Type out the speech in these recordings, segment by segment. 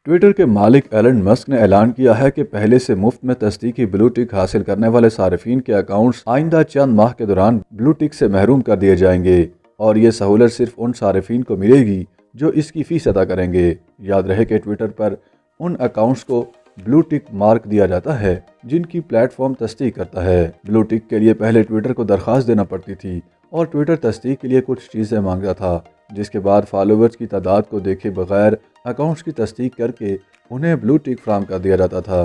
Twitter کے مالک Alan مسک نے اعلان کیا ہے کہ پہلے سے مفت میں تصدیقی بلو ٹک حاصل کرنے والے صارفین کے اکاؤنٹس آئندہ چند ماہ کے دوران بلو ٹک سے محروم کر دیے جائیں گے، اور یہ سہولت صرف ان صارفین کو ملے گی جو اس کی فیس ادا کریں گے۔ یاد رہے کہ ٹویٹر پر ان اکاؤنٹس کو بلو ٹک مارک دیا جاتا ہے جن کی پلیٹ فارم تصدیق کرتا ہے۔ بلو ٹک کے لیے پہلے ٹویٹر کو درخواست دینا پڑتی تھی اور ٹویٹر تصدیق کے لیے کچھ چیزیں مانگتا تھا، جس کے بعد فالوورز کی تعداد کو دیکھے بغیر اکاؤنٹس کی تصدیق کر کے انہیں بلو ٹک فراہم کر دیا جاتا تھا۔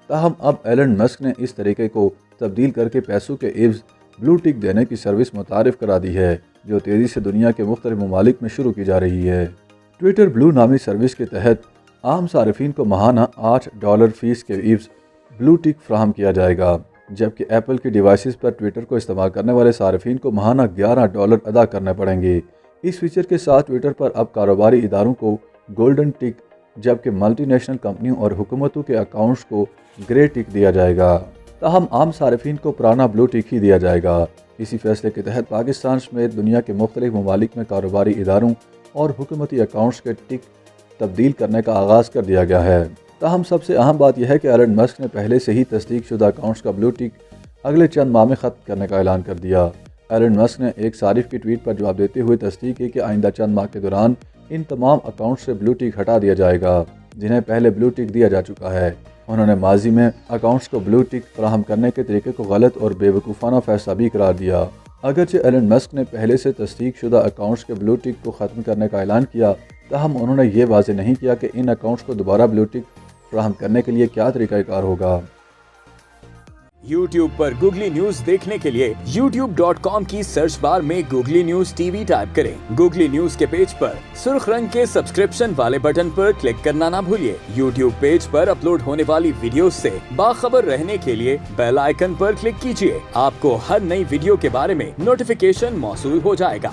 تاہم اب ایلن مسک نے اس طریقے کو تبدیل کر کے پیسوں کے عوض بلو ٹک دینے کی سروس متعارف کرا دی ہے، جو تیزی سے دنیا کے مختلف ممالک میں شروع کی جا رہی ہے۔ ٹویٹر بلو نامی سروس کے تحت عام صارفین کو ماہانہ $8 فیس کے عوض بلو ٹک فراہم کیا جائے گا، جبکہ ایپل کی ڈیوائسز پر ٹویٹر کو استعمال کرنے والے صارفین کو ماہانہ $11 ادا کرنے پڑیں گے۔ اس فیچر کے ساتھ ٹویٹر پر اب کاروباری اداروں کو گولڈن ٹک، جبکہ ملٹی نیشنل کمپنیوں اور حکومتوں کے اکاؤنٹس کو گرے ٹک دیا جائے گا۔ تاہم عام صارفین کو پرانا بلو ٹک ہی دیا جائے گا۔ اسی فیصلے کے تحت پاکستان سمیت دنیا کے مختلف ممالک میں کاروباری اداروں اور حکومتی اکاؤنٹس کے ٹک تبدیل کرنے کا آغاز کر دیا گیا ہے۔ تاہم سب سے اہم بات یہ ہے کہ ایلن مسک نے پہلے سے ہی تصدیق شدہ اکاؤنٹس کا بلو ٹک اگلے چند ماہ میں ختم کرنے کا اعلان کر دیا۔ ایلن مسک نے ایک صارف کی ٹویٹ پر جواب دیتے ہوئے تصدیق کی کہ آئندہ چند ماہ کے دوران ان تمام اکاؤنٹس سے بلو ٹک ہٹا دیا جائے گا جنہیں پہلے بلو ٹک دیا جا چکا ہے۔ انہوں نے ماضی میں اکاؤنٹس کو بلو ٹک فراہم کرنے کے طریقے کو غلط اور بے وقوفانہ فیصلہ بھی قرار دیا۔ اگرچہ ایلن مسک نے پہلے سے تصدیق شدہ اکاؤنٹس کے بلو ٹک کو ختم کرنے کا اعلان کیا، تاہم انہوں نے یہ واضح نہیں کیا کہ ان اکاؤنٹس کو دوبارہ بلو ٹک فراہم کرنے کے لیے کیا طریقہ کار ہوگا۔ YouTube پر گوگلی نیوز دیکھنے کے لیے youtube.com کی سرچ بار میں googly news T V type کریں۔ گوگلی نیوز کے پیج پر سرخ رنگ کے سبسکرپشن والے بٹن پر کلک کرنا نہ بھولیے۔ YouTube پیج پر اپلوڈ ہونے والی ویڈیوز سے باخبر رہنے کے لیے بیل آئیکن پر کلک کیجیے۔ آپ کو ہر نئی ویڈیو کے بارے میں نوٹیفیکیشن موصول ہو جائے گا۔